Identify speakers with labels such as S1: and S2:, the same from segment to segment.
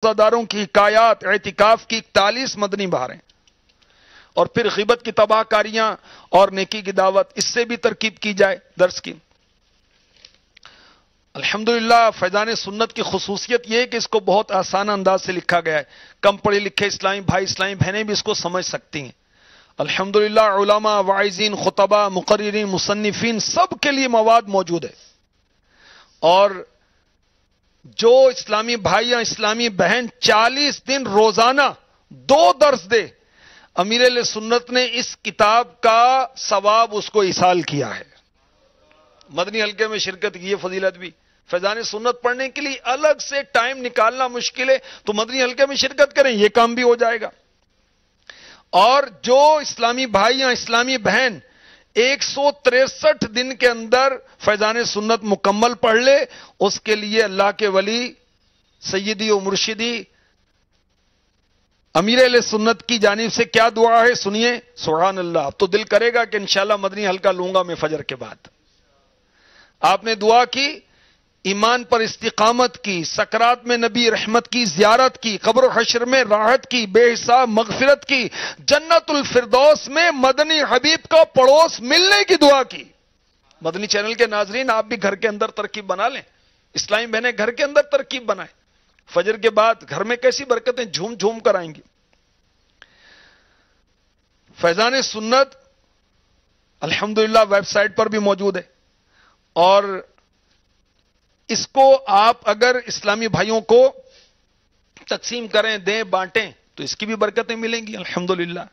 S1: روزہ کی حکایات، اعتکاف کی 41 مدنی بہاریں، اور پھر غیبت کی تباہ کاریاں اور نیکی کی دعوت، اس سے بھی ترکیب کی جائے درس کی۔ الحمدللہ فیضان سنت کی خصوصیت یہ ہے کہ اس کو بہت آسان انداز سے لکھا گیا ہے، کم پڑھے لکھے اسلامی بھائی اسلامی بہنیں بھی اس کو سمجھ سکتی ہیں۔ الحمدللہ علماء، واعظین، خطباء، مقررین، مصنفین سب کے لیے مواد موجود ہے، اور جو اسلامی بھائی یا اسلامی بہن 40 دن روزانہ 2 درس دے، امیر اہل سنت نے اس کتاب کا ثواب اس کو ایصال کیا ہے۔ مدنی حلقے میں شرکت کی یہ فضیلت بھی، فیضان سنت پڑھنے کے لیے الگ سے ٹائم نکالنا مشکل ہے، تو مدنی حلقے میں شرکت کریں، یہ کام بھی ہو جائے گا۔ اور جو اسلامی بھائی یا اسلامی بہن 163 دن کے اندر فیضان سنت مکمل پڑھ لے، اس کے لیے اللہ کے ولی سیدی و مرشدی امیر اہل سنت کی جانب سے کیا دعا ہے سنیے، سبحان اللہ۔ اب تو دل کرے گا کہ انشاءاللہ مدنی حلقہ لوں گا میں فجر کے بعد۔ آپ نے دعا کی، ایمان پر استقامت کی، سکرات میں نبی رحمت کی زیارت کی، قبر و حشر میں راحت کی، بے حساب مغفرت کی، جنت الفردوس میں مدنی حبیب کا پڑوس ملنے کی دعا کی۔ مدنی چینل کے ناظرین، آپ بھی گھر کے اندر ترکیب بنا لیں، اسلامی بہنیں گھر کے اندر ترکیب بنائیں، فجر کے بعد گھر میں کیسی برکتیں جھوم جھوم کر آئیں گی۔ فیضان سنت الحمدللہ ویب سائٹ پر بھی موجود ہے، اور اس کو آپ اگر اسلامی بھائیوں کو تقسیم کریں، دیں، بانٹیں، تو اس کی بھی برکتیں ملیں گی الحمدللہ۔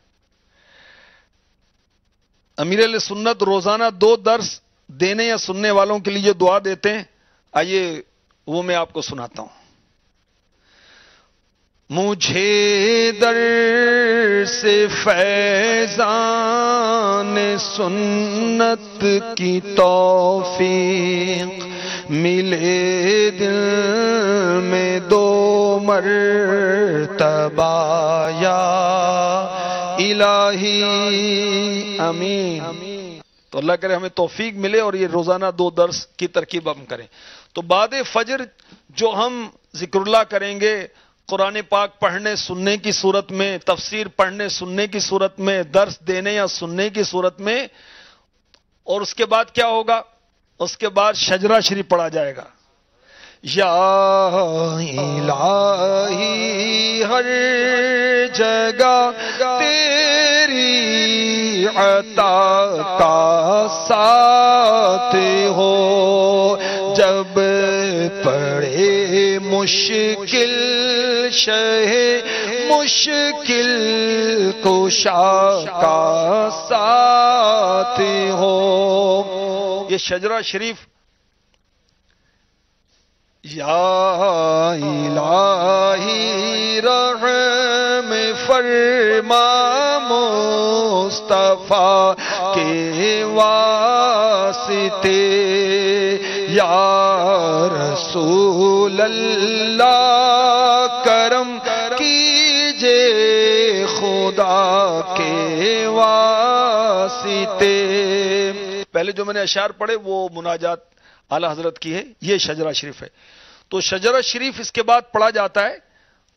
S1: امیر اہل سنت روزانہ 2 درس دینے یا سننے والوں کے لیے جو دعا دیتے ہیں، آئیے وہ میں آپ کو سناتا ہوں۔ مجھے در سے فیضان سنت کی توفیق ملے، دل میں 2 مرتبہ یا الہی آمین۔ تو اللہ کرے ہمیں توفیق ملے اور یہ روزانہ 2 درس کی ترکیب ہم کریں۔ تو بعد فجر جو ہم ذکر اللہ کریں گے، قرآن پاک پڑھنے سننے کی صورت میں، تفسیر پڑھنے سننے کی صورت میں، درس دینے یا سننے کی صورت میں، اور اس کے بعد کیا ہوگا؟ اس کے بعد شجرہ شریف پڑھا جائے گا۔ یا الہی ہر جگہ تیری عطا کا ساتھ ہو، جب پڑے مشکل شہ مشکل کشا کا ساتھ ہو۔ یہ شجرہ شریف یا الہی رحم فرما مصطفیٰ کے واسطے، یا رسول اللہ کرم کیجے خدا کے واسطے۔ پہلے جو میں نے اشعار پڑھے وہ مناجات اعلی حضرت کی ہے، یہ شجرہ شریف ہے۔ تو شجرہ شریف اس کے بعد پڑھا جاتا ہے،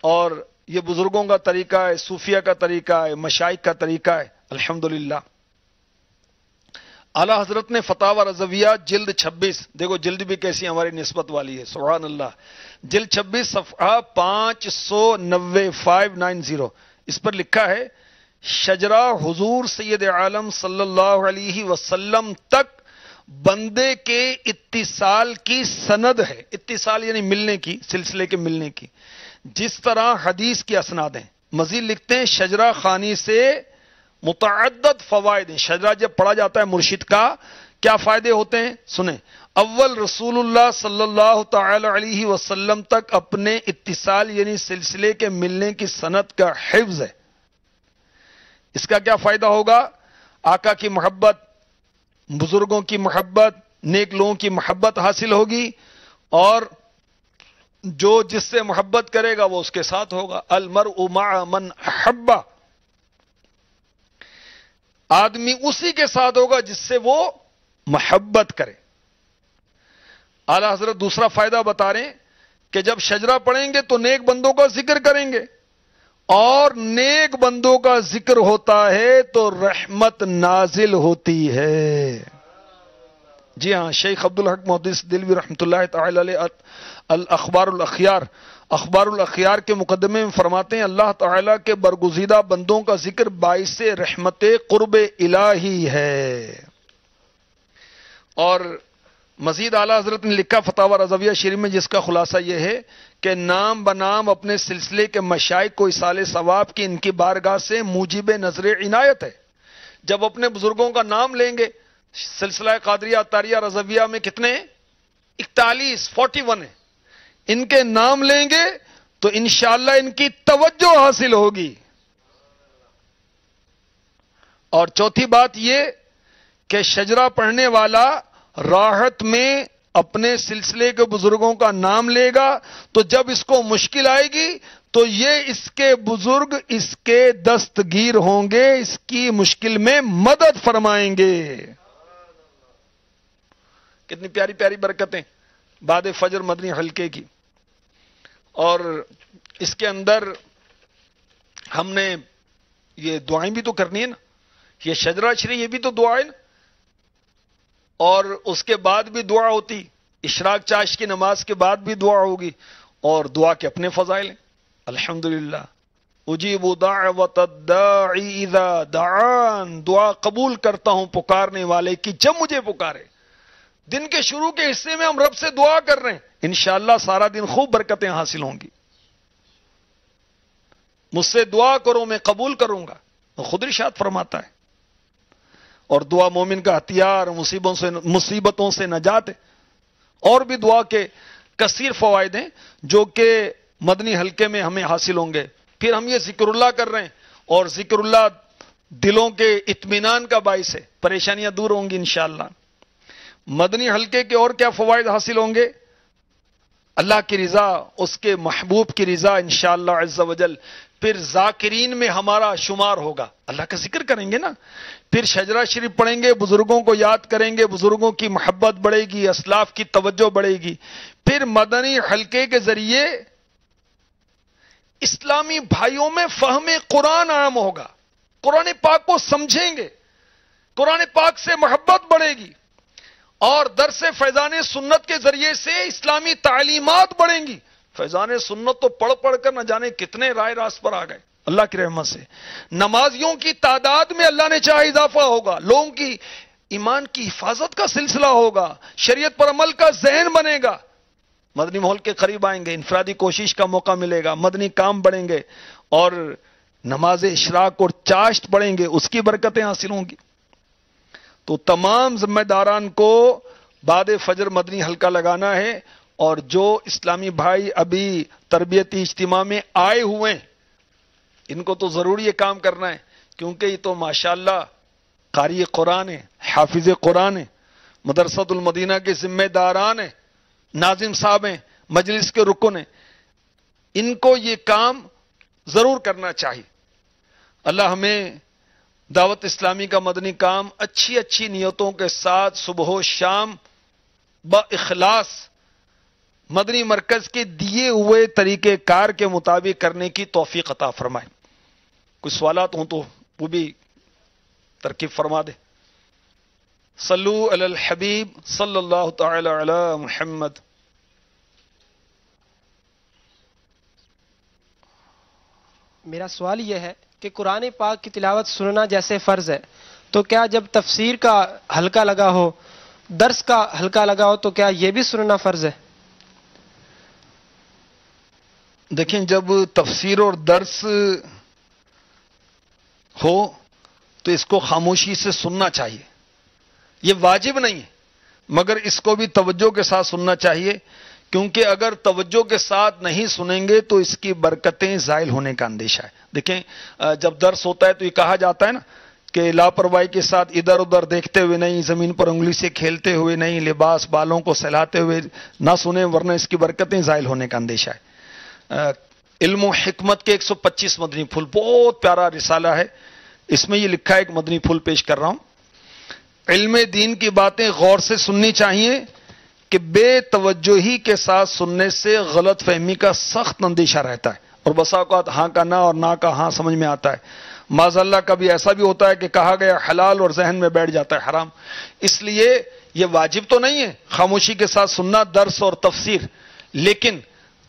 S1: اور یہ بزرگوں کا طریقہ ہے، صوفیہ کا طریقہ ہے، مشائخ کا طریقہ ہے الحمدللہ۔ اعلی حضرت نے فتاوی رضویہ جلد 26، دیکھو جلد بھی کیسی ہماری نسبت والی ہے سبحان اللہ، جلد 26 صفحہ 590 590، اس پر لکھا ہے شجرہ حضور سید عالم صلی اللہ علیہ وسلم تک بندے کے اتصال کی سند ہے۔ اتصال یعنی ملنے کی، سلسلے کے ملنے کی، جس طرح حدیث کی اسناد ہیں۔ مزید لکھتے ہیں شجرہ خوانی سے متعدد فوائد ہیں۔ شجرہ جب پڑھا جاتا ہے مرشد کا، کیا فائدے ہوتے ہیں سنیں۔ اول، رسول اللہ صلی اللہ تعالی علیہ وسلم تک اپنے اتصال یعنی سلسلے کے ملنے کی سند کا حفظ ہے۔ اس کا کیا فائدہ ہوگا؟ آقا کی محبت، بزرگوں کی محبت، نیک لوگوں کی محبت حاصل ہوگی، اور جو جس سے محبت کرے گا وہ اس کے ساتھ ہوگا۔ المرء مع من احب، آدمی اسی کے ساتھ ہوگا جس سے وہ محبت کرے۔ اعلی حضرت دوسرا فائدہ بتا رہے ہیں کہ جب شجرہ پڑھیں گے تو نیک بندوں کا ذکر کریں گے، اور نیک بندوں کا ذکر ہوتا ہے تو رحمت نازل ہوتی ہے۔ جی ہاں، شیخ عبدالحق محدث دلوی رحمۃ اللہ تعالی علیہ الاخبار الاخیار، اخبار الاخیار کے مقدمے میں فرماتے ہیں اللہ تعالیٰ کے برگزیدہ بندوں کا ذکر باعث رحمت قرب الہی ہے۔ اور مزید اعلیٰ حضرت نے لکھا فتاوی رضویہ شریف میں، جس کا خلاصہ یہ ہے کہ نام بنام اپنے سلسلے کے مشائخ کو اصال ثواب کی ان کی بارگاہ سے موجب نظر عنایت ہے۔ جب اپنے بزرگوں کا نام لیں گے، سلسلہ قادریہ عطاریہ رضویہ میں کتنے ہیں؟ 41 ہیں، ان کے نام لیں گے تو انشاءاللہ ان کی توجہ حاصل ہوگی۔ اور چوتھی بات یہ کہ شجرہ پڑھنے والا راحت میں اپنے سلسلے کے بزرگوں کا نام لے گا تو جب اس کو مشکل آئے گی تو یہ اس کے بزرگ اس کے دستگیر ہوں گے، اس کی مشکل میں مدد فرمائیں گے۔ کتنی پیاری پیاری برکتیں بعد فجر مدنی حلقے کی۔ اور اس کے اندر ہم نے یہ دعائیں بھی تو کرنی ہے نا، یہ شجرہ شریف یہ بھی تو دعا ہے نا، اور اس کے بعد بھی دعا ہوتی، اشراق چاش کی نماز کے بعد بھی دعا ہوگی، اور دعا کے اپنے فضائل ہیں۔ الحمدللہ اجیب دعوت الداعی اذا دعان، دعا قبول کرتا ہوں پکارنے والے کی جب مجھے پکارے۔ دن کے شروع کے حصے میں ہم رب سے دعا کر رہے ہیں، انشاءاللہ سارا دن خوب برکتیں حاصل ہوں گی۔ مجھ سے دعا کرو میں قبول کروں گا، خود ارشاد فرماتا ہے۔ اور دعا مومن کا ہتھیار، مصیبتوں سے نجات ہے۔ اور بھی دعا کے کثیر فوائد ہیں جو کہ مدنی حلقے میں ہمیں حاصل ہوں گے۔ پھر ہم یہ ذکر اللہ کر رہے ہیں، اور ذکر اللہ دلوں کے اطمینان کا باعث ہے، پریشانیاں دور ہوں گی انشاءاللہ۔ مدنی حلقے کے اور کیا فوائد حاصل ہوں گے؟ اللہ کی رضا، اس کے محبوب کی رضا انشاءاللہ عز و جل۔ پھر ذاکرین میں ہمارا شمار ہوگا، اللہ کا ذکر کریں گے نا۔ پھر شجرہ شریف پڑھیں گے، بزرگوں کو یاد کریں گے، بزرگوں کی محبت بڑھے گی، اسلاف کی توجہ بڑھے گی۔ پھر مدنی حلقے کے ذریعے اسلامی بھائیوں میں فہم قرآن عام ہوگا، قرآن پاک کو سمجھیں گے، قرآن پاک سے محبت بڑھے گی، اور درس فیضان سنت کے ذریعے سے اسلامی تعلیمات بڑھیں گی۔ فیضان سنت تو پڑھ پڑھ کر نہ جانے کتنے رائے راست پر آ گئے اللہ کی رحمت سے۔ نمازیوں کی تعداد میں اللہ نے چاہا اضافہ ہوگا، لوگوں کی ایمان کی حفاظت کا سلسلہ ہوگا، شریعت پر عمل کا ذہن بنے گا، مدنی ماحول کے قریب آئیں گے، انفرادی کوشش کا موقع ملے گا، مدنی کام بڑھیں گے، اور نماز اشراق اور چاشت پڑھیں گے، اس کی برکتیں حاصل ہوں گی۔ تو تمام ذمہ داران کو بعد فجر مدنی حلقہ لگانا ہے، اور جو اسلامی بھائی ابھی تربیتی اجتماع میں آئے ہوئے ہیں ان کو تو ضرور یہ کام کرنا ہے، کیونکہ یہ تو ماشاءاللہ قاری قرآن ہے، حافظ قرآن ہے، مدرسۃ المدینہ کے ذمہ داران ہیں، ناظم صاحب ہیں، مجلس کے رکن ہیں، ان کو یہ کام ضرور کرنا چاہیے۔ اللہ ہمیں دعوت اسلامی کا مدنی کام اچھی اچھی نیتوں کے ساتھ صبح و شام با اخلاص مدنی مرکز کے دیے ہوئے طریقہ کار کے مطابق کرنے کی توفیق عطا فرمائے۔ کچھ سوالات ہوں تو وہ بھی ترکیب فرما دے۔ صلو علی الحبیب صلی اللہ تعالی علی محمد۔
S2: میرا سوال یہ ہے کہ قرآن پاک کی تلاوت سننا جیسے فرض ہے، تو کیا جب تفسیر کا حلقہ لگا ہو، درس کا حلقہ لگا ہو، تو کیا یہ بھی سننا فرض ہے؟
S1: دیکھیں، جب تفسیر اور درس ہو تو اس کو خاموشی سے سننا چاہیے، یہ واجب نہیں ہے، مگر اس کو بھی توجہ کے ساتھ سننا چاہیے، کیونکہ اگر توجہ کے ساتھ نہیں سنیں گے تو اس کی برکتیں زائل ہونے کا اندیشہ ہے۔ دیکھیں، جب درس ہوتا ہے تو یہ کہا جاتا ہے نا کہ لاپرواہی کے ساتھ ادھر ادھر دیکھتے ہوئے نہیں، زمین پر انگلی سے کھیلتے ہوئے نہیں، لباس بالوں کو سہلاتے ہوئے نہ سنیں، ورنہ اس کی برکتیں زائل ہونے کا اندیشہ ہے۔ علم و حکمت کے 125 مدنی پھول، بہت پیارا رسالہ ہے، اس میں یہ لکھا ہے، ایک مدنی پھول پیش کر رہا ہوں۔ علم دین کی باتیں غور سے سننی چاہیے، کہ بے توجہی کے ساتھ سننے سے غلط فہمی کا سخت اندیشہ رہتا ہے، اور بسا اوقات ہاں کا نہ اور نہ کا ہاں سمجھ میں آتا ہے۔ معاذ اللہ کبھی ایسا بھی ہوتا ہے کہ کہا گیا حلال اور ذہن میں بیٹھ جاتا ہے حرام۔ اس لیے یہ واجب تو نہیں ہے خاموشی کے ساتھ سننا درس اور تفسیر، لیکن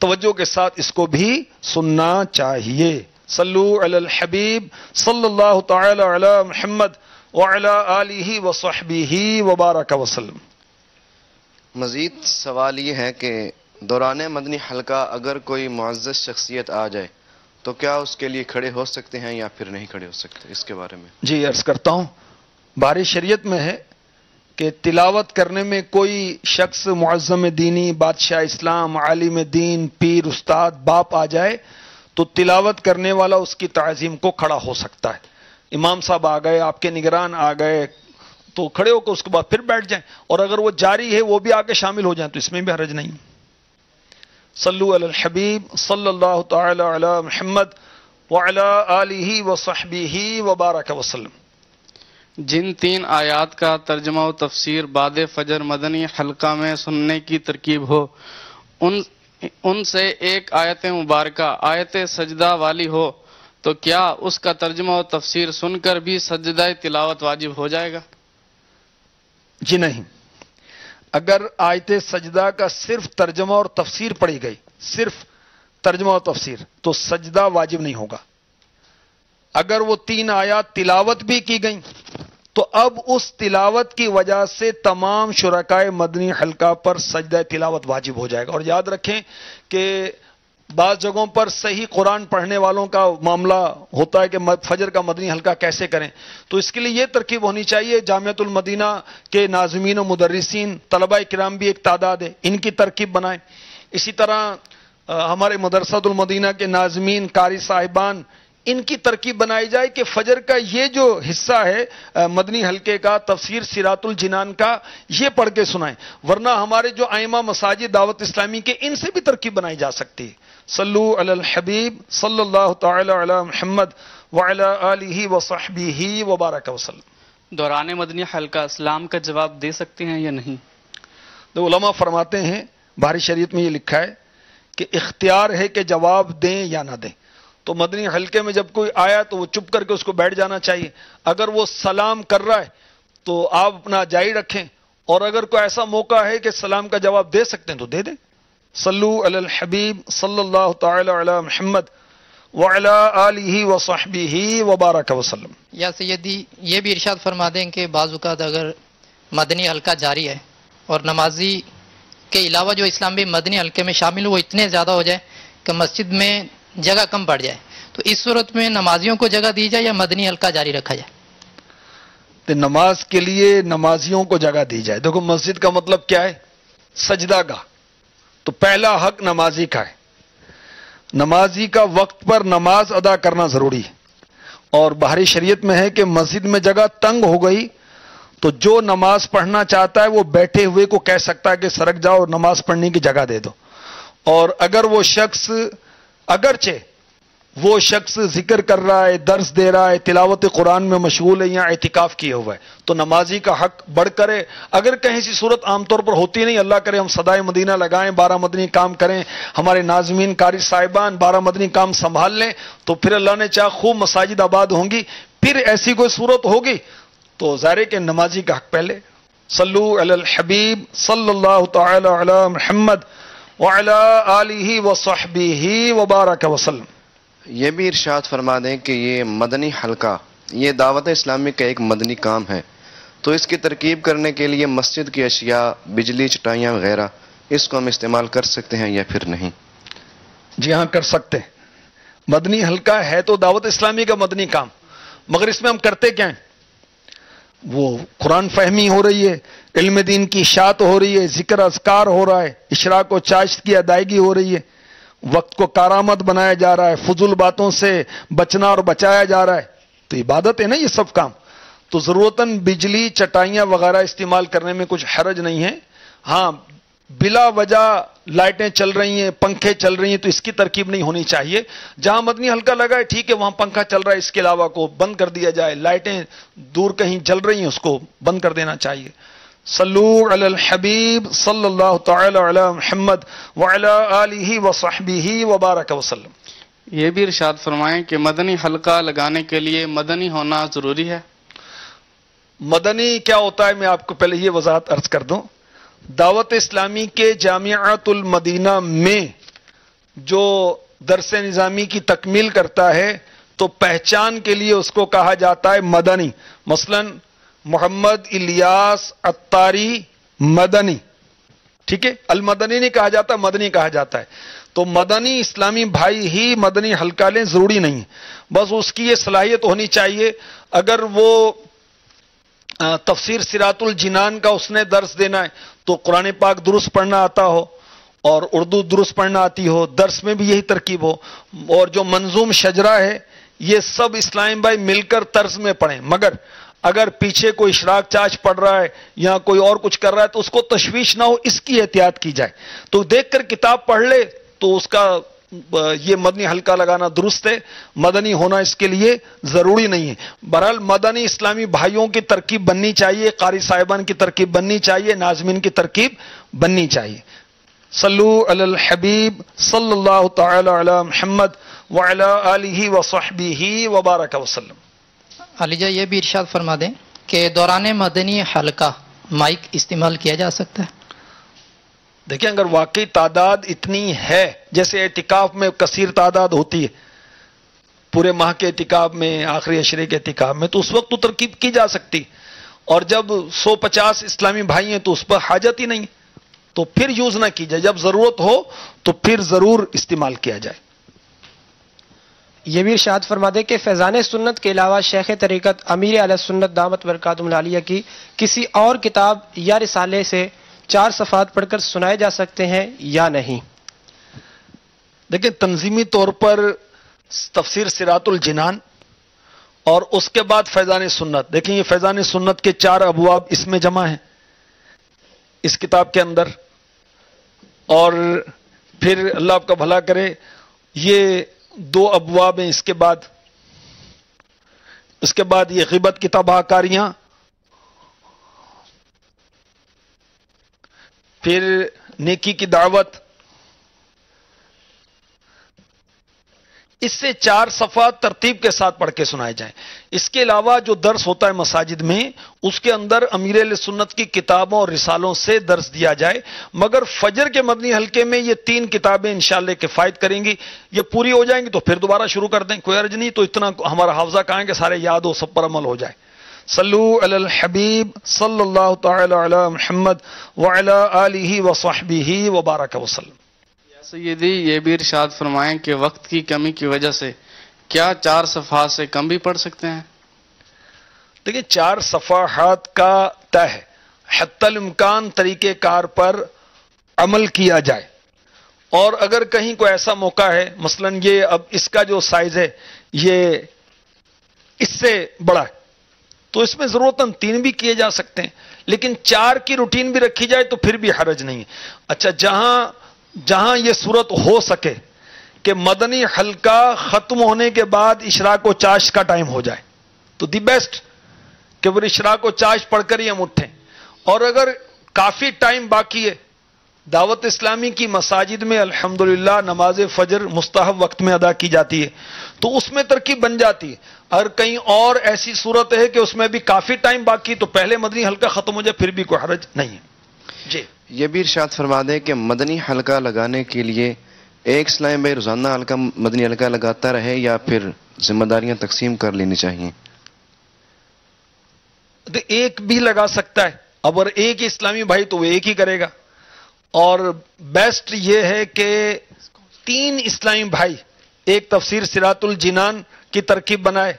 S1: توجہ کے ساتھ اس کو بھی سننا چاہیے۔ صلو علی الحبیب صلی اللہ تعالی علی محمد وعلی آلہ وصحبہ وبارک وسلم۔
S3: مزید سوال یہ ہے کہ دوران مدنی حلقہ اگر کوئی معزز شخصیت آ جائے تو کیا اس کے لیے کھڑے ہو سکتے ہیں یا پھر نہیں کھڑے ہو سکتے؟ اس کے بارے میں
S1: جی عرض کرتا ہوں، باری شریعت میں ہے کہ تلاوت کرنے میں کوئی شخص معظم دینی، بادشاہ اسلام، عالم دین، پیر، استاد، باپ آ جائے تو تلاوت کرنے والا اس کی تعظیم کو کھڑا ہو سکتا ہے۔ امام صاحب آ گئے، آپ کے نگران آ گئے تو کھڑے ہو کر اس کے بعد پھر بیٹھ جائیں، اور اگر وہ جاری ہے وہ بھی آ کے شامل ہو جائیں تو اس میں بھی حرج نہیں۔ صلو علی الحبیب صلی اللہ تعالی علی محمد وعلی آلہ وصحبہ وبارک وسلم۔
S4: جن 3 آیات کا ترجمہ و تفسیر بعد فجر مدنی حلقہ میں سننے کی ترکیب ہو، ان سے ایک آیت مبارکہ آیت سجدہ والی ہو تو کیا اس کا ترجمہ و تفسیر سن کر بھی سجدہ تلاوت واجب ہو جائے گا؟
S1: جی نہیں، اگر آیت سجدہ کا صرف ترجمہ اور تفسیر پڑھی گئی، صرف ترجمہ اور تفسیر، تو سجدہ واجب نہیں ہوگا۔ اگر وہ 3 آیات تلاوت بھی کی گئیں تو اب اس تلاوت کی وجہ سے تمام شرکائے مدنی حلقہ پر سجدہ تلاوت واجب ہو جائے گا۔ اور یاد رکھیں کہ بعض جگہوں پر صحیح قرآن پڑھنے والوں کا معاملہ ہوتا ہے کہ فجر کا مدنی حلقہ کیسے کریں، تو اس کے لیے یہ ترکیب ہونی چاہیے، جامعۃ المدینہ کے ناظمین و مدرسین، طلبہ کرام بھی ایک تعداد ہے، ان کی ترکیب بنائیں۔ اسی طرح ہمارے مدرسۃ المدینہ کے ناظمین، قاری صاحبان، ان کی ترکیب بنائی جائے کہ فجر کا یہ جو حصہ ہے مدنی حلقے کا، تفسیر صراط الجنان کا، یہ پڑھ کے سنائیں، ورنہ ہمارے جو ائمہ مساجد دعوت اسلامی کے، ان سے بھی ترکیب بنائی جا سکتی ہے۔ صلو علی الحبیب صلی اللہ تعالی علی محمد وعلی آلہ وصحبہ وبارک وسلم۔
S4: دوران مدنی حلقہ اسلام کا جواب دے سکتے ہیں یا نہیں؟
S1: تو علماء فرماتے ہیں، باری شریعت میں یہ لکھا ہے کہ اختیار ہے کہ جواب دیں یا نہ دیں۔ تو مدنی حلقے میں جب کوئی آیا تو وہ چپ کر کے اس کو بیٹھ جانا چاہیے۔ اگر وہ سلام کر رہا ہے تو آپ اپنا جاری رکھیں، اور اگر کوئی ایسا موقع ہے کہ سلام کا جواب دے سکتے ہیں تو دے دیں۔ صلو علی الحبیب صلی اللہ تعالی علی محمد وعلی آلہ وصحبہ وبارک وسلم۔
S5: یا سیدی یہ بھی ارشاد فرما دیں کہ بعض اوقات اگر مدنی حلقہ جاری ہے اور نمازی کے علاوہ جو اسلام بھی مدنی حلقے میں شامل ہو وہ اتنے زیادہ ہو جائے کہ مسجد میں جگہ کم پڑ جائے، تو اس صورت میں نمازیوں کو جگہ دی جائے یا مدنی حلقہ جاری رکھا جائے؟
S1: تو نماز کے لیے نمازیوں کو جگہ دی جائے۔ دیکھو مسجد کا مطلب کیا ہے؟ سجدہ گاہ، تو پہلا حق نمازی کا ہے۔ نمازی کا وقت پر نماز ادا کرنا ضروری ہے، اور بہاری شریعت میں ہے کہ مسجد میں جگہ تنگ ہو گئی تو جو نماز پڑھنا چاہتا ہے وہ بیٹھے ہوئے کو کہہ سکتا ہے کہ سرک جاؤ اور نماز پڑھنے کی جگہ دے دو۔ اور اگر وہ شخص، اگرچہ وہ شخص ذکر کر رہا ہے، درس دے رہا ہے، تلاوت قرآن میں مشغول ہے یا اعتکاف کیے ہوا ہے، تو نمازی کا حق بڑھ کرے۔ اگر کہیں سی صورت عام طور پر ہوتی نہیں، اللہ کرے ہم صدائے مدینہ لگائیں، 12 مدنی کام کریں، ہمارے ناظمین قاری صاحبان 12 مدنی کام سنبھال لیں، تو پھر اللہ نے چاہ خوب مساجد آباد ہوں گی۔ پھر ایسی کوئی صورت ہوگی تو ظاہر ہے کہ نمازی کا حق پہلے۔ صلو علی الحبیب صلی اللہ تعالی علی محمد وعلی آلہ وصحبہ وبارک وسلم۔
S3: یہ بھی ارشاد فرما دیں کہ یہ مدنی حلقہ یہ دعوت اسلامی کا ایک مدنی کام ہے، تو اس کی ترکیب کرنے کے لیے مسجد کی اشیاء، بجلی، چٹائیاں وغیرہ، اس کو ہم استعمال کر سکتے ہیں یا پھر نہیں؟
S1: جی ہاں کر سکتے ہیں۔ مدنی حلقہ ہے تو دعوت اسلامی کا مدنی کام، مگر اس میں ہم کرتے کیا ہیں؟ وہ قرآن فہمی ہو رہی ہے، علم دین کی اشاعت ہو رہی ہے، ذکر اذکار ہو رہا ہے، اشراق و چاشت کی ادائیگی ہو رہی ہے، وقت کو کارآمد بنایا جا رہا ہے، فضول باتوں سے بچنا اور بچایا جا رہا ہے، تو عبادت ہے نا یہ سب کام۔ تو ضرورتاً بجلی، چٹائیاں وغیرہ استعمال کرنے میں کچھ حرج نہیں ہے۔ ہاں بلا وجہ لائٹیں چل رہی ہیں، پنکھے چل رہی ہیں، تو اس کی ترکیب نہیں ہونی چاہیے۔ جہاں مدنی حلقہ لگا ہے ٹھیک ہے، وہاں پنکھا چل رہا ہے، اس کے علاوہ کو بند کر دیا جائے، لائٹیں دور کہیں جل رہی ہیں اس کو بند کر دینا چاہیے۔ صلو علی الحبیب صلی اللہ تعالی علی محمد وعلی آلہ وصحبہ وبارک وسلم۔
S4: یہ بھی ارشاد فرمائیں کہ مدنی حلقہ لگانے کے لیے مدنی ہونا ضروری ہے؟
S1: مدنی کیا ہوتا ہے، میں آپ کو پہلے یہ وضاحت عرض کر دوں۔ دعوت اسلامی کے جامعۃ المدینہ میں جو درس نظامی کی تکمیل کرتا ہے تو پہچان کے لیے اس کو کہا جاتا ہے مدنی۔ مثلا محمد الیاس عطاری مدنی، ٹھیک ہے، المدنی نہیں کہا جاتا، مدنی کہا جاتا ہے۔ تو مدنی اسلامی بھائی ہی مدنی حلقہ لیں، ضروری نہیں ہے، بس اس کی یہ صلاحیت ہونی چاہیے۔ اگر وہ تفسیر صراط الجنان کا اس نے درس دینا ہے تو قرآن پاک درست پڑھنا آتا ہو اور اردو درست پڑھنا آتی ہو، درس میں بھی یہی ترکیب ہو، اور جو منظوم شجرہ ہے یہ سب اسلامی بھائی مل کر طرز میں پڑھیں۔ مگر اگر پیچھے کوئی اشراق چاچ پڑھ رہا ہے یا کوئی اور کچھ کر رہا ہے تو اس کو تشویش نہ ہو، اس کی احتیاط کی جائے۔ تو دیکھ کر کتاب پڑھ لے تو اس کا یہ مدنی حلقہ لگانا درست ہے، مدنی ہونا اس کے لیے ضروری نہیں ہے۔ بہرحال مدنی اسلامی بھائیوں کی ترکیب بننی چاہیے، قاری صاحبان کی ترکیب بننی چاہیے، ناظمین کی ترکیب بننی چاہیے۔ صلو علی الحبیب صلی اللہ تعالی علی محمد وعلی آلہ وصحبہ وبارک وسلم۔
S5: علی جا یہ بھی ارشاد فرما دیں کہ دوران مدنی حلقہ مائک استعمال کیا جا سکتا ہے؟
S1: دیکھیں اگر واقعی تعداد اتنی ہے، جیسے اعتکاف میں کثیر تعداد ہوتی ہے، پورے ماہ کے اعتکاف میں، آخری عشرے کے اعتکاف میں، تو اس وقت تو ترکیب کی جا سکتی، اور جب 150 اسلامی بھائی ہیں تو اس پر حاجت ہی نہیں، تو پھر یوز نہ کی جائے، جب ضرورت ہو تو پھر ضرور استعمال کیا جائے۔
S2: یہ بھی ارشاد فرما دے کہ فیضان سنت کے علاوہ شیخ طریقت امیر علیہ سنت دامت برکاتہم العالیہ کی کسی اور کتاب یا رسالے سے 4 صفحات پڑھ کر سنائے جا سکتے ہیں یا نہیں؟
S1: دیکھیں تنظیمی طور پر تفسیر صراط الجنان اور اس کے بعد فیضان سنت، دیکھیں یہ فیضان سنت کے 4 ابواب اس میں جمع ہیں اس کتاب کے اندر، اور پھر اللہ آپ کا بھلا کرے یہ 2 ابواب ہیں اس کے بعد یہ غیبت کی تباہ کاریاں، پھر نیکی کی دعوت، اس سے 4 صفحات ترتیب کے ساتھ پڑھ کے سنائے جائیں۔ اس کے علاوہ جو درس ہوتا ہے مساجد میں، اس کے اندر امیر علیہ سنت کی کتابوں اور رسالوں سے درس دیا جائے، مگر فجر کے مدنی حلقے میں یہ 3 کتابیں انشاءاللہ کفایت کریں گی۔ یہ پوری ہو جائیں گی تو پھر دوبارہ شروع کر دیں، کوئی عرض نہیں، تو اتنا ہمارا حافظہ کہاں ہے کہ سارے یاد ہو، سب پر عمل ہو جائے۔ صلو علی الحبیب صلی اللہ تعالی علی محمد وعلی آلہ وصحبہ وبارک وسلم۔
S4: سیدی یہ بھی ارشاد فرمائیں کہ وقت کی کمی کی وجہ سے کیا 4 صفحات سے کم بھی پڑھ سکتے ہیں؟
S1: دیکھیں 4 صفحات کا طے ہے، حتی الامکان طریقہ کار پر عمل کیا جائے، اور اگر کہیں کوئی ایسا موقع ہے، مثلا یہ اب اس کا جو سائز ہے یہ اس سے بڑا ہے تو اس میں ضرورتاً 3 بھی کیے جا سکتے ہیں، لیکن 4 کی روٹین بھی رکھی جائے تو پھر بھی حرج نہیں ہے۔ اچھا جہاں یہ صورت ہو سکے کہ مدنی حلقہ ختم ہونے کے بعد اشراق و چاشت کا ٹائم ہو جائے تو دی بیسٹ کہ وہ اشراق و چاشت پڑھ کر ہی ہم اٹھیں، اور اگر کافی ٹائم باقی ہے، دعوت اسلامی کی مساجد میں الحمدللہ نماز فجر مستحب وقت میں ادا کی جاتی ہے تو اس میں ترکیب بن جاتی ہے۔ اگر کہیں اور ایسی صورت ہے کہ اس میں بھی کافی ٹائم باقی تو پہلے مدنی حلقہ ختم ہو جائے، پھر بھی کوئی حرج نہیں ہے۔ جی
S3: یہ بھی ارشاد فرما دیں کہ مدنی حلقہ لگانے کے لیے ایک اسلامی بھائی روزانہ مدنی حلقہ لگاتا رہے یا پھر ذمہ داریاں تقسیم کر لینی چاہیے؟
S1: ایک بھی لگا سکتا ہے، اگر ایک اسلامی بھائی تو وہ ایک ہی کرے گا، اور بیسٹ یہ ہے کہ 3 اسلامی بھائی ایک تفسیر صراط الجنان کی ترکیب بنائے،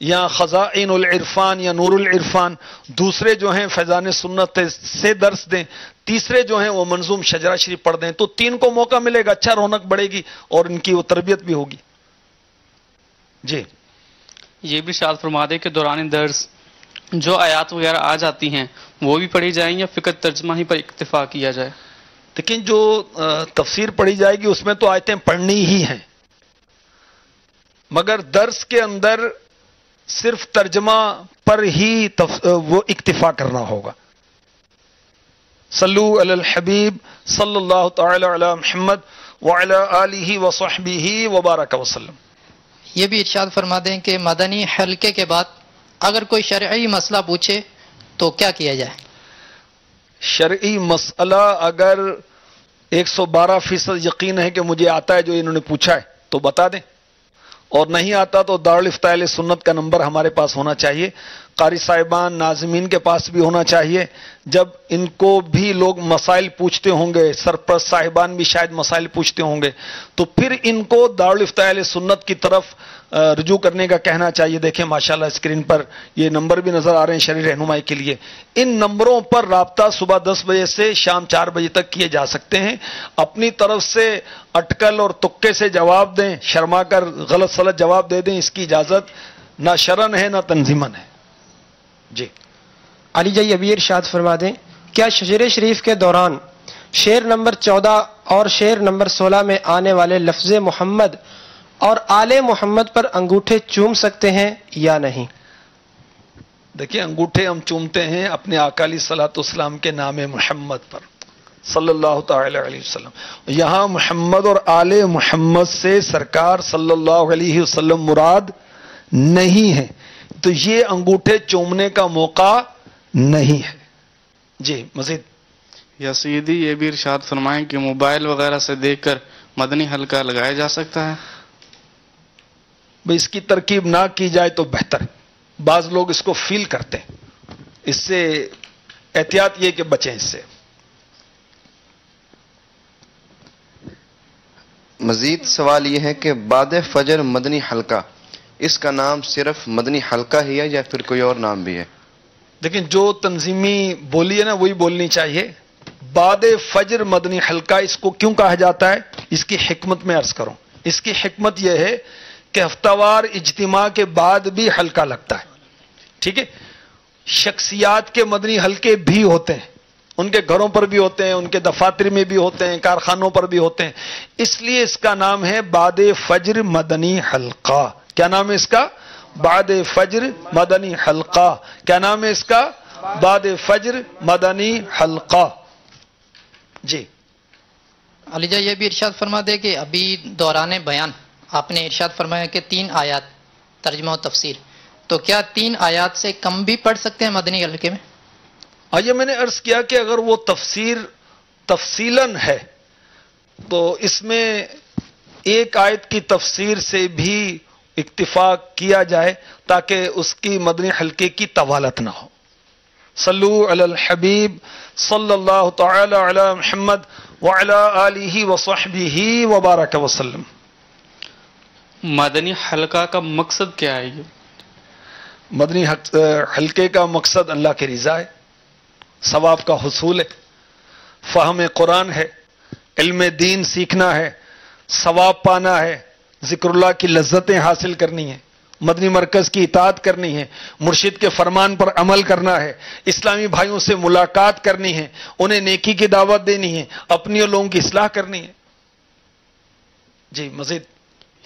S1: یا خزائن العرفان یا نور العرفان، دوسرے جو ہیں فیضان سنت سے درس دیں، تیسرے جو ہیں وہ منظوم شجرہ شریف پڑھ دیں، تو 3 کو موقع ملے گا، اچھا رونق بڑھے گی اور ان کی وہ تربیت بھی ہوگی۔ جی
S4: یہ بھی ارشاد فرما دے کہ دوران درس جو آیات وغیرہ آ جاتی ہیں وہ بھی پڑھی جائیں یا فقط ترجمہ ہی پر اکتفا کیا جائے؟
S1: لیکن جو تفسیر پڑھی جائے گی اس میں تو آیتیں پڑھنی ہی ہیں، مگر درس کے اندر صرف ترجمہ پر ہی وہ اکتفا کرنا ہوگا۔ صلو علی الحبیب صلی اللہ تعالی علی محمد وعلی آلہ وصحبہ وبارک وسلم۔
S5: یہ بھی ارشاد فرما دیں کہ مدنی حلقے کے بعد اگر کوئی شرعی مسئلہ پوچھے تو کیا کیا جائے؟
S1: شرعی مسئلہ اگر 112% یقین ہے کہ مجھے آتا ہے جو انہوں نے پوچھا ہے تو بتا دیں، اور نہیں آتا تو دارالفتاء اہل سنت کا نمبر ہمارے پاس ہونا چاہیے، قاری صاحبان ناظمین کے پاس بھی ہونا چاہیے۔ جب ان کو بھی لوگ مسائل پوچھتے ہوں گے، سرپرست صاحبان بھی شاید مسائل پوچھتے ہوں گے، تو پھر ان کو دارالفتاء اہل سنت کی طرف رجوع کرنے کا کہنا چاہیے۔ دیکھیں ماشاءاللہ اسکرین پر یہ نمبر بھی نظر آ رہے ہیں شرعی رہنمائی کے لیے۔ ان نمبروں پر رابطہ صبح 10 بجے سے شام 4 بجے تک کیے جا سکتے ہیں۔ اپنی طرف سے اٹکل اور تکے سے جواب دیں، شرما کر غلط سلط جواب دے دیں، اس کی اجازت نہ شرعن ہے نہ تنظیمن ہے۔ جی
S2: علی جی ابھی ارشاد فرما دیں، کیا شجر شریف کے دوران شعر نمبر 14 اور شعر نمبر 16 میں آنے والے لفظ محمد اور آل محمد پر انگوٹھے چوم سکتے ہیں یا نہیں؟
S1: دیکھیں انگوٹھے ہم چومتے ہیں اپنے آقا علیہ الصلوۃ والسلام کے نام محمد پر صلی اللہ تعالی علیہ وسلم۔ یہاں محمد اور آل محمد سے سرکار صلی اللہ علیہ وسلم مراد نہیں ہے، تو یہ انگوٹھے چومنے کا موقع نہیں ہے۔ جی مزید
S4: یا سیدی یہ بھی ارشاد فرمائیں کہ موبائل وغیرہ سے دیکھ کر مدنی حلقہ لگایا جا سکتا ہے؟
S1: بھئی اس کی ترکیب نہ کی جائے تو بہتر ہے، بعض لوگ اس کو فیل کرتے ہیں، اس سے احتیاط یہ کہ بچیں اس سے۔
S3: مزید سوال یہ ہے کہ بعد فجر مدنی حلقہ، اس کا نام صرف مدنی حلقہ ہی ہے یا پھر کوئی اور نام بھی ہے؟
S1: لیکن جو تنظیمی بولی ہے نا وہی بولنی چاہیے۔ بعد فجر مدنی حلقہ اس کو کیوں کہا جاتا ہے، اس کی حکمت میں عرض کروں۔ اس کی حکمت یہ ہے کہ ہفتہ وار اجتماع کے بعد بھی حلقہ لگتا ہے، ٹھیک ہے۔ شخصیات کے مدنی حلقے بھی ہوتے ہیں، ان کے گھروں پر بھی ہوتے ہیں، ان کے دفاتر میں بھی ہوتے ہیں، کارخانوں پر بھی ہوتے ہیں، اس لیے اس کا نام ہے بعد فجر مدنی حلقہ۔ کیا نام ہے اس کا؟ بعد فجر مدنی حلقہ۔ کیا نام ہے اس کا؟ بعد فجر مدنی حلقہ۔ جی
S5: علی جی یہ بھی ارشاد فرما دے کہ ابھی دوران بیان آپ نے ارشاد فرمایا کہ 3 آیات ترجمہ و تفسیر، تو کیا 3 آیات سے کم بھی پڑھ سکتے ہیں مدنی حلقے میں؟
S1: آئیے میں نے عرض کیا کہ اگر وہ تفسیر تفصیلاً ہے تو اس میں ایک آیت کی تفسیر سے بھی اکتفا کیا جائے تاکہ اس کی مدنی حلقے کی طوالت نہ ہو۔ صلو علی الحبیب صلی اللہ تعالی علی محمد وعلی آلہ وصحبہ وبارک وسلم۔
S4: مدنی حلقہ کا مقصد کیا ہے؟ یہ
S1: مدنی حلقے کا مقصد اللہ کی رضا ہے، ثواب کا حصول ہے، فہم قرآن ہے، علم دین سیکھنا ہے، ثواب پانا ہے، ذکر اللہ کی لذتیں حاصل کرنی ہیں، مدنی مرکز کی اطاعت کرنی ہے، مرشد کے فرمان پر عمل کرنا ہے، اسلامی بھائیوں سے ملاقات کرنی ہے، انہیں نیکی کی دعوت دینی ہے، اپنی اور لوگوں کی اصلاح کرنی ہے۔ جی مزید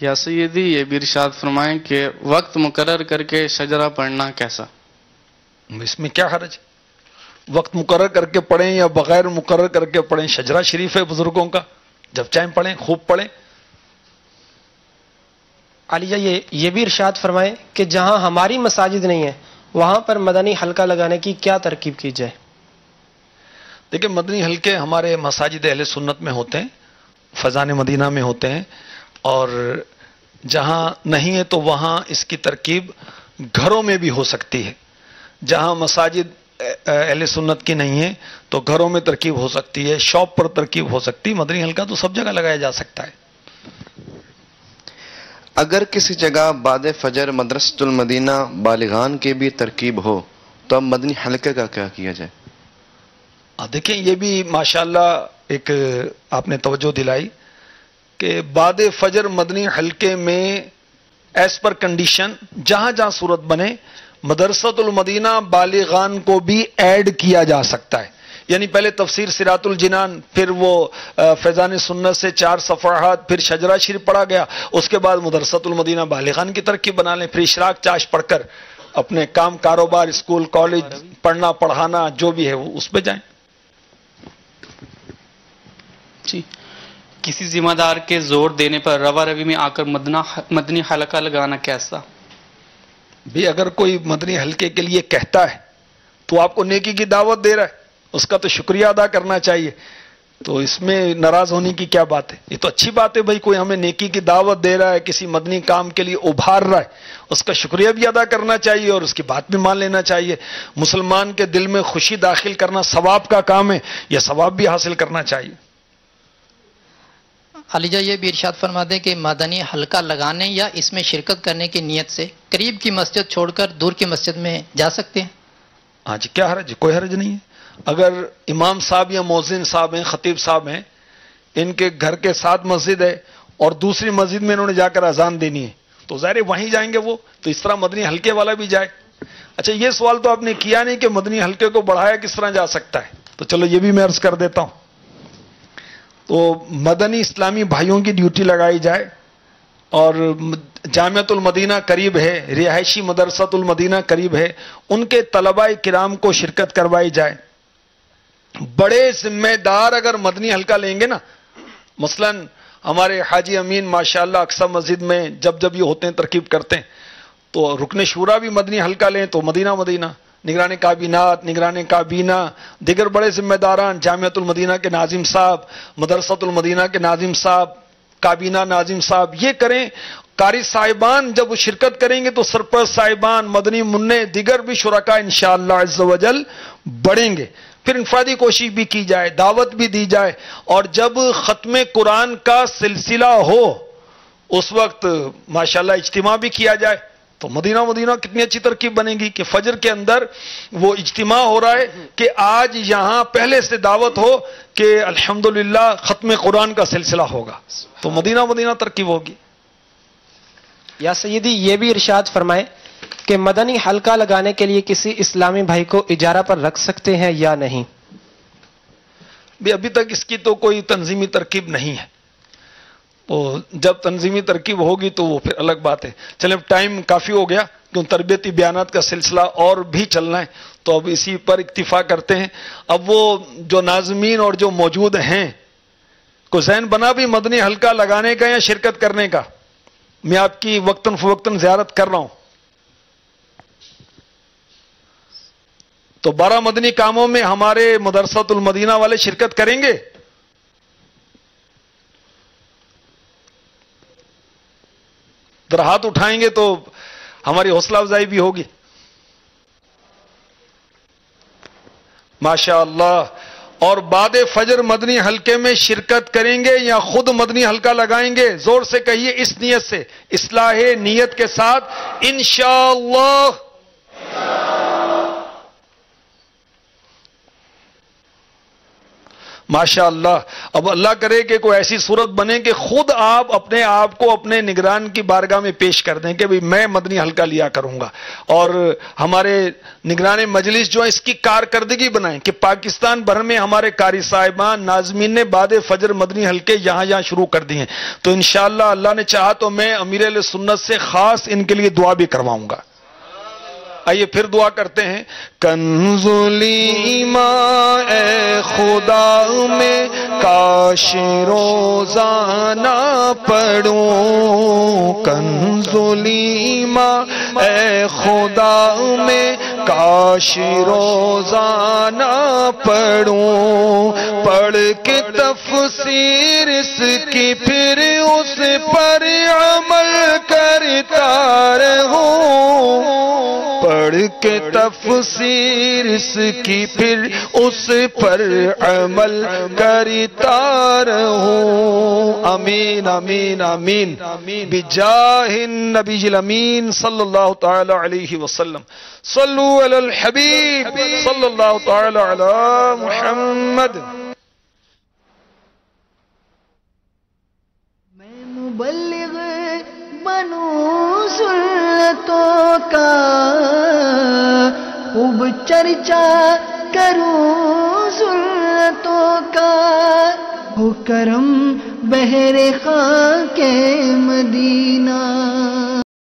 S4: یا سیدی یہ بھی ارشاد فرمائیں کہ وقت مقرر کر کے شجرہ پڑھنا کیسا؟
S1: اس میں کیا حرج ہے؟ وقت مقرر کر کے پڑھیں یا بغیر مقرر کر کے پڑھیں، شجرہ شریف ہے بزرگوں کا، جب چاہیں پڑھیں، خوب پڑھیں۔
S2: علی جی یہ بھی ارشاد فرمائیں کہ جہاں ہماری مساجد نہیں ہے وہاں پر مدنی حلقہ لگانے کی کیا ترکیب کی جائے؟
S1: دیکھیں مدنی حلقے ہمارے مساجد اہل سنت میں ہوتے ہیں، فیضان مدینہ میں ہوتے ہیں، اور جہاں نہیں ہے تو وہاں اس کی ترکیب گھروں میں بھی ہو سکتی ہے۔ جہاں مساجد اہل سنت کی نہیں ہے تو گھروں میں ترکیب ہو سکتی ہے، شاپ پر ترکیب ہو سکتی ہے، مدنی حلقہ تو سب جگہ لگایا جا سکتا ہے۔
S3: اگر کسی جگہ بعد فجر مدرسۃ المدینہ بالغان کی بھی ترکیب ہو تو اب مدنی حلقے کا کیا کیا جائے؟
S1: دیکھیں یہ بھی ماشاءاللہ ایک آپ نے توجہ دلائی کہ بعد فجر مدنی حلقے میں ایز پر کنڈیشن جہاں جہاں صورت بنے مدرسۃ المدینہ بالغان کو بھی ایڈ کیا جا سکتا ہے۔ یعنی پہلے تفسیر صراط الجنان، پھر وہ فیضان سنت سے 4 صفحات، پھر شجرہ شریف پڑھا گیا، اس کے بعد مدرسۃ المدینہ بالغان کی ترکیب بنا لیں، پھر اشراق چاش پڑھ کر اپنے کام کاروبار، اسکول کالج، پڑھنا پڑھانا جو بھی ہے وہ اس پہ جائیں۔
S4: جی، کسی ذمہ دار کے زور دینے پر روا روی میں آ کر مدنی حلقہ لگانا کیسا؟
S1: بھی اگر کوئی مدنی حلقے کے لیے کہتا ہے تو آپ کو نیکی کی دعوت دے رہا ہے، اس کا تو شکریہ ادا کرنا چاہیے، تو اس میں ناراض ہونے کی کیا بات ہے؟ یہ تو اچھی بات ہے بھائی، کوئی ہمیں نیکی کی دعوت دے رہا ہے، کسی مدنی کام کے لیے ابھار رہا ہے، اس کا شکریہ بھی ادا کرنا چاہیے اور اس کی بات بھی مان لینا چاہیے۔ مسلمان کے دل میں خوشی داخل کرنا ثواب کا کام ہے، یہ ثواب بھی حاصل کرنا چاہیے۔
S5: علی جان یہ بھی ارشاد فرما دیں کہ مدنی حلقہ لگانے یا اس میں شرکت کرنے کی نیت سے قریب کی مسجد چھوڑ کر دور کی مسجد میں جا سکتے ہیں؟
S1: ہاں جی، کیا حرج؟ کوئی حرج نہیں ہے۔ اگر امام صاحب یا مؤذن صاحب ہیں، خطیب صاحب ہیں، ان کے گھر کے ساتھ مسجد ہے اور دوسری مسجد میں انہوں نے جا کر اذان دینی ہے تو ظاہر وہیں جائیں گے وہ، تو اس طرح مدنی حلقے والا بھی جائے۔ اچھا، یہ سوال تو آپ نے کیا نہیں کہ مدنی حلقے کو بڑھایا کس طرح جا سکتا ہے، تو چلو یہ بھی میں عرض کر دیتا ہوں۔ تو مدنی اسلامی بھائیوں کی ڈیوٹی لگائی جائے اور جامعۃ المدینہ قریب ہے، رہائشی مدرسۃ المدینہ قریب ہے، ان کے طلباء کرام کو شرکت کروائی جائے۔ بڑے ذمہ دار اگر مدنی حلقہ لیں گے نا، مثلا ہمارے حاجی امین ماشاءاللہ اقصی مسجد میں جب یہ ہوتے ہیں ترکیب کرتے ہیں، تو رکن شورا بھی مدنی حلقہ لیں تو مدینہ، نگران کابینہ، دیگر بڑے ذمہ داران، جامعۃ المدینہ کے ناظم صاحب، مدرسۃ المدینہ کے ناظم صاحب، کابینہ ناظم صاحب، یہ کریں۔ قاری صاحبان جب وہ شرکت کریں گے تو سرپرست صاحبان، مدنی منع، دیگر بھی شرکاء انشاءاللہ عز و جل بڑھیں گے۔ پھر انفرادی کوشش بھی کی جائے، دعوت بھی دی جائے، اور جب ختم قرآن کا سلسلہ ہو اس وقت ماشاءاللہ اجتماع بھی کیا جائے، تو مدینہ کتنی اچھی ترکیب بنے گی کہ فجر کے اندر وہ اجتماع ہو رہا ہے کہ آج یہاں پہلے سے دعوت ہو کہ الحمدللہ ختم قرآن کا سلسلہ ہوگا، تو مدینہ ترکیب ہوگی۔
S2: یا سیدی یہ بھی ارشاد فرمائیں کہ مدنی حلقہ لگانے کے لیے کسی اسلامی بھائی کو اجارہ پر رکھ سکتے ہیں یا نہیں؟
S1: بھی ابھی تک اس کی تو کوئی تنظیمی ترکیب نہیں ہے، تو جب تنظیمی ترکیب ہوگی تو وہ پھر الگ بات ہے۔ چلیں ٹائم کافی ہو گیا، کیوں تربیتی بیانات کا سلسلہ اور بھی چلنا ہے، تو اب اسی پر اکتفا کرتے ہیں۔ اب وہ جو ناظمین اور جو موجود ہیں کو ذہن بنا بھی مدنی حلقہ لگانے کا یا شرکت کرنے کا، میں آپ کی وقتاً فوقتاً زیارت کر رہا ہوں، تو 12 مدنی کاموں میں ہمارے مدرسۃ المدینہ والے شرکت کریں گے؟ ذرا ہاتھ اٹھائیں گے تو ہماری حوصلہ افزائی بھی ہوگی۔ ماشاء اللہ۔ اور بعد فجر مدنی حلقے میں شرکت کریں گے یا خود مدنی حلقہ لگائیں گے؟ زور سے کہیے، اس نیت سے، اصلاح نیت کے ساتھ انشاءاللہ۔ ماشاء اللہ۔ اب اللہ کرے کہ کوئی ایسی صورت بنے کہ خود آپ اپنے آپ کو اپنے نگران کی بارگاہ میں پیش کر دیں کہ میں مدنی حلقہ لیا کروں گا، اور ہمارے نگران مجلس جو ہے اس کی کارکردگی بنائیں کہ پاکستان بھر میں ہمارے قاری صاحبان ناظمین نے بعد فجر مدنی حلقے یہاں شروع کر دیے ہیں، تو انشاءاللہ اللہ نے چاہا تو میں امیر اہل سنت سے خاص ان کے لیے دعا بھی کرواؤں گا۔ آئیے پھر دعا کرتے ہیں۔ کنز ایمان اے خدا میں کاش روزانہ پڑھوں، کنز ایمان اے خدا میں کاش روزانہ پڑھوں، پڑھ کے تفسیر اس کی پھر اس پر عمل کرتا رہوں، پڑھ کے تفسیر اس کی پھر اس پر عمل کرتا رہوں۔ آمین آمین آمین بجاہ النبی الامین صلی اللہ تعالی علیہ وسلم۔ صلو علی الحبیب صلی اللہ تعالی علی محمد۔
S6: میں مبلغ بنوں سنتوں کا، خوب چرچا کروں سنتوں کا، ہو کرم بہر خاک مدینہ۔